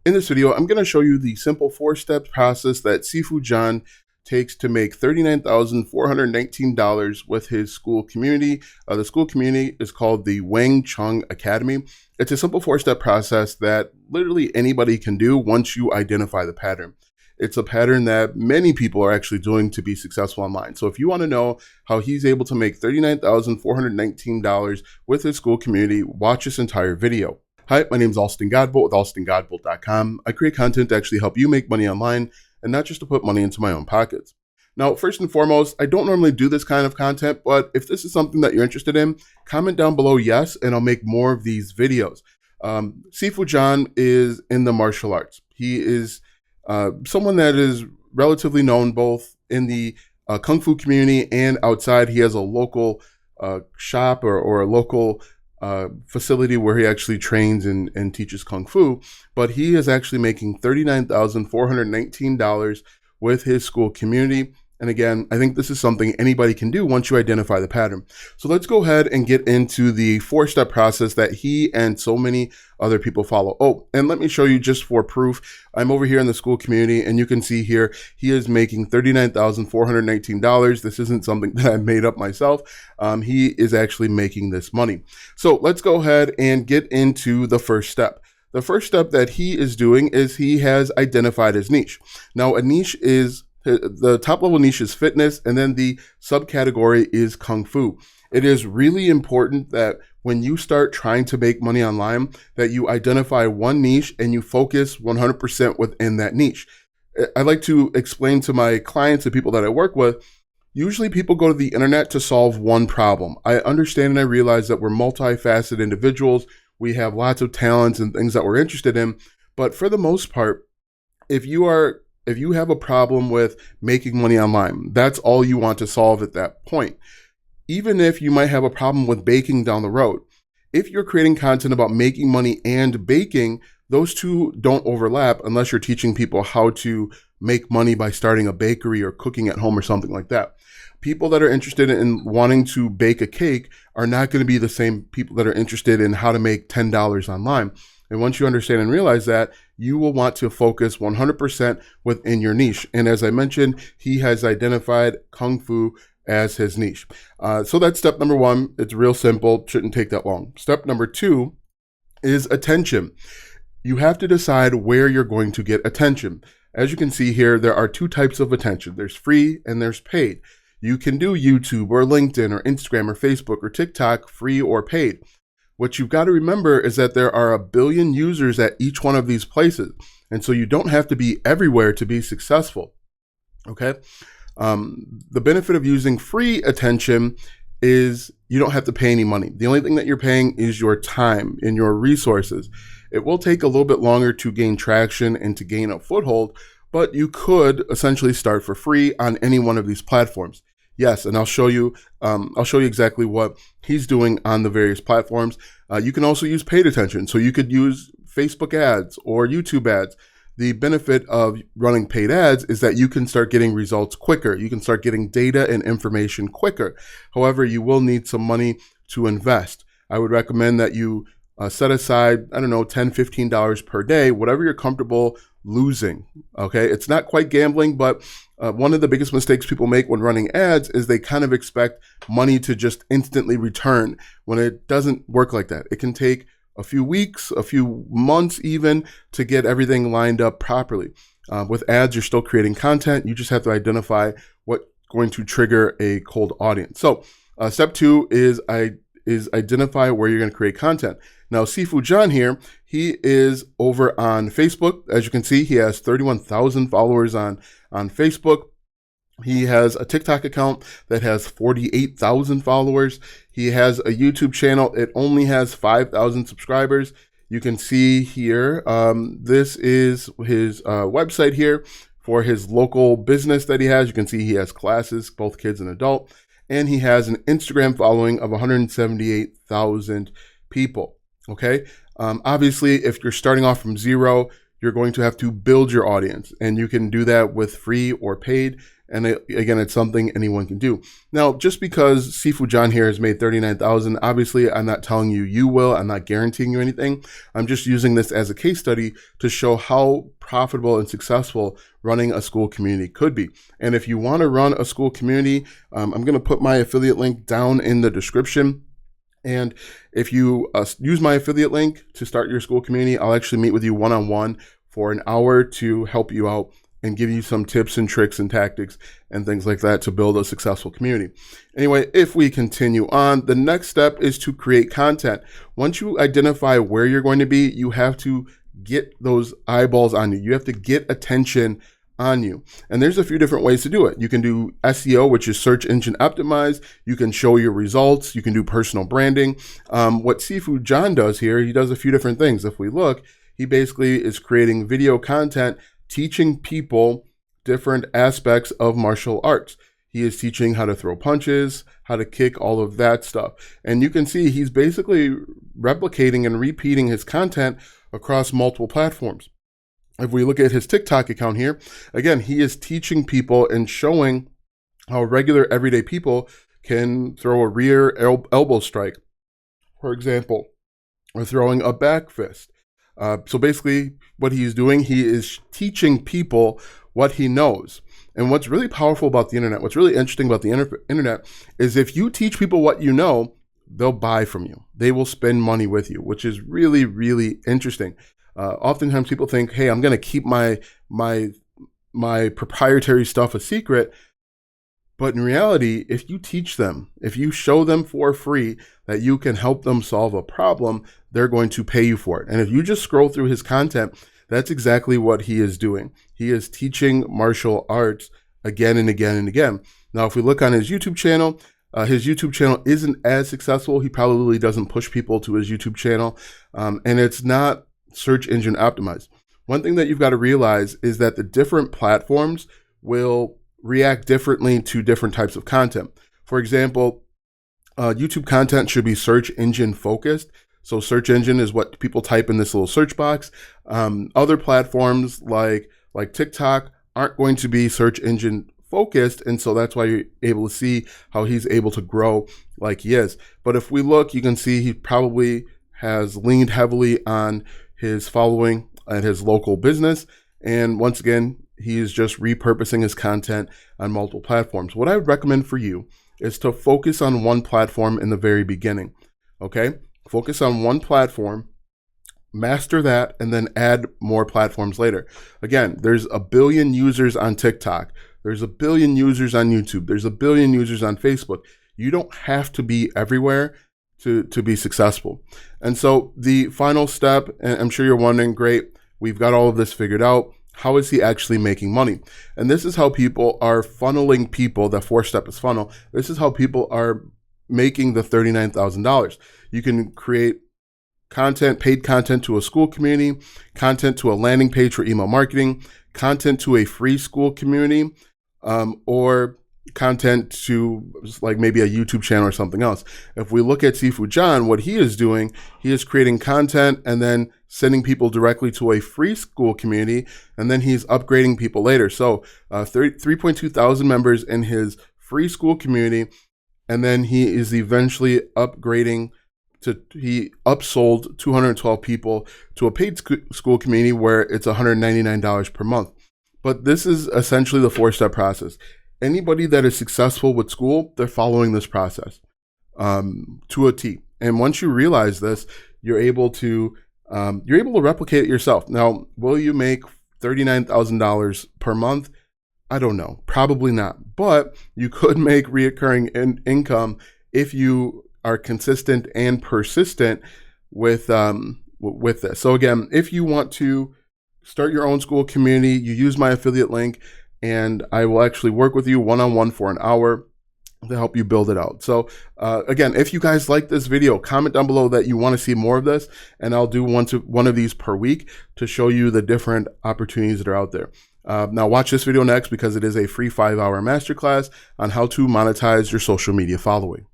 In this video, I'm going to show you the simple 4-step process that Sifu John takes to make $39,419 with his Skool community. The Skool community is called the Wing Chun Academy. It's a simple 4-step process that literally anybody can do once you identify the pattern. It's a pattern that many people are actually doing to be successful online. So if you want to know how he's able to make $39,419 with his Skool community, watch this entire video. Hi, my name is Alston Godbolt with alstongodbolt.com. I create content to actually help you make money online and not just to put money into my own pockets. Now, first and foremost, I don't normally do this kind of content, but if this is something that you're interested in, comment down below yes, and I'll make more of these videos. Sifu John is in the martial arts. He is someone that is relatively known both in the Kung Fu community and outside. He has a local shop or a local facility where he actually trains and teaches Kung Fu, but he is actually making $39,419 with his Skool community. And again, I think this is something anybody can do once you identify the pattern. So let's go ahead and get into the 4-step process that he and so many other people follow. Oh, and let me show you just for proof. I'm over here in the Skool community and you can see here, he is making $39,419. This isn't something that I made up myself. He is actually making this money. So let's go ahead and get into the first step. The first step that he is doing is he has identified his niche. Now, a niche is the top level niche is fitness, and then the subcategory is Kung Fu. It is really important that when you start trying to make money online, that you identify one niche and you focus 100% within that niche. I like to explain to my clients and people that I work with, usually people go to the internet to solve one problem. I understand and I realize that we're multifaceted individuals. We have lots of talents and things that we're interested in. But for the most part, if you have a problem with making money online, that's all you want to solve at that point. Even if you might have a problem with baking down the road, if you're creating content about making money and baking, those two don't overlap unless you're teaching people how to make money by starting a bakery or cooking at home or something like that. People that are interested in wanting to bake a cake are not going to be the same people that are interested in how to make $10 online. And once you understand and realize that, you will want to focus 100% within your niche. And as I mentioned, he has identified Kung Fu as his niche. So that's step number one. It's real simple. Shouldn't take that long. Step number two is attention. You have to decide where you're going to get attention. As you can see here, there are two types of attention. There's free and there's paid. You can do YouTube or LinkedIn or Instagram or Facebook or TikTok, free or paid. What you've got to remember is that there are 1 billion users at each one of these places. And so you don't have to be everywhere to be successful. Okay. The benefit of using free attention is you don't have to pay any money. The only thing that you're paying is your time and your resources. It will take a little bit longer to gain traction and to gain a foothold, but you could essentially start for free on any one of these platforms. Yes, and I'll show you exactly what he's doing on the various platforms. You can also use paid attention. So you could use Facebook ads or YouTube ads. The benefit of running paid ads is that you can start getting results quicker. You can start getting data and information quicker. However, you will need some money to invest. I would recommend that you set aside, I don't know, $10, $15 per day, whatever you're comfortable losing. Okay. It's not quite gambling, but one of the biggest mistakes people make when running ads is they kind of expect money to just instantly return when it doesn't work like that. It can take a few weeks, a few months even to get everything lined up properly. With ads, you're still creating content. You just have to identify what's going to trigger a cold audience. So step two is identify where you're going to create content. Now, Sifu John here, he is over on Facebook. As you can see, he has 31,000 followers on Facebook. He has a TikTok account that has 48,000 followers. He has a YouTube channel. It only has 5,000 subscribers. You can see here, this is his website here for his local business that he has. You can see he has classes, both kids and adult. And he has an Instagram following of 178,000 people. Okay. Obviously, if you're starting off from zero, you're going to have to build your audience, and you can do that with free or paid. And again, it's something anyone can do. Now, just because Sifu John here has made 39,000, obviously I'm not telling you you will. I'm not guaranteeing you anything. I'm just using this as a case study to show how profitable and successful running a Skool community could be. And if you want to run a Skool community, I'm going to put my affiliate link down in the description. And if you use my affiliate link to start your Skool community, I'll actually meet with you one-on-one for an hour to help you out and give you some tips and tricks and tactics and things like that to build a successful community. Anyway, if we continue on, the next step is to create content. Once you identify where you're going to be, you have to get those eyeballs on you. You have to get attention on you. And there's a few different ways to do it. You can do SEO, which is search engine optimized. You can show your results. You can do personal branding. What Sifu John does here, he does a few different things. If we look, he basically is creating video content teaching people different aspects of martial arts. He is teaching how to throw punches, how to kick, all of that stuff. And you can see he's basically replicating and repeating his content across multiple platforms. If we look at his TikTok account here, again, he is teaching people and showing how regular everyday people can throw a rear elbow strike, for example, or throwing a back fist. So basically what he's doing, he is teaching people what he knows. And what's really powerful about the internet, what's really interesting about the internet is if you teach people what you know, they'll buy from you. They will spend money with you, which is really, really interesting. Oftentimes people think, hey, I'm going to keep my proprietary stuff a secret. But in reality, if you teach them, if you show them for free that you can help them solve a problem, they're going to pay you for it. And if you just scroll through his content, that's exactly what he is doing. He is teaching martial arts again and again and again. Now, if we look on his YouTube channel isn't as successful. He probably doesn't push people to his YouTube channel, and it's not search engine optimized. One thing that you've got to realize is that the different platforms will react differently to different types of content. For example, YouTube content should be search engine focused. So search engine is what people type in this little search box. Other platforms like TikTok aren't going to be search engine focused. And so that's why you're able to see how he's able to grow like he is. But if we look, you can see he probably has leaned heavily on his following and his local business. And once again, he is just repurposing his content on multiple platforms. What I would recommend for you is to focus on one platform in the very beginning, okay? Focus on one platform, master that, and then add more platforms later. Again, there's 1 billion users on TikTok. There's 1 billion users on YouTube. There's 1 billion users on Facebook. You don't have to be everywhere to be successful. And so the final step, and I'm sure you're wondering, great, we've got all of this figured out. How is he actually making money? And this is how people are funneling people. The 4-step is funnel. This is how people are making the $39,000. You can create content, paid content to a Skool community, content to a landing page for email marketing, content to a free Skool community, or content to like maybe a YouTube channel or something else. If we look at Sifu John, what he is doing, he is creating content and then sending people directly to a free Skool community, and then he's upgrading people later. So 3.2 thousand members in his free Skool community, and then he is eventually upgrading he upsold 212 people to a paid Skool community where it's $199 per month. But this is essentially the 4-step process. Anybody that is successful with Skool, they're following this process to a T. And once you realize this, you're able to replicate it yourself. Now, will you make $39,000 per month? I don't know, probably not. But you could make reoccurring income if you are consistent and persistent with this. So again, if you want to start your own Skool community, you use my affiliate link, and I will actually work with you one-on-one for an hour to help you build it out. So again, if you guys like this video, comment down below that you want to see more of this, and I'll do one of these per week to show you the different opportunities that are out there. Now watch this video next because it is a free 5-hour masterclass on how to monetize your social media following.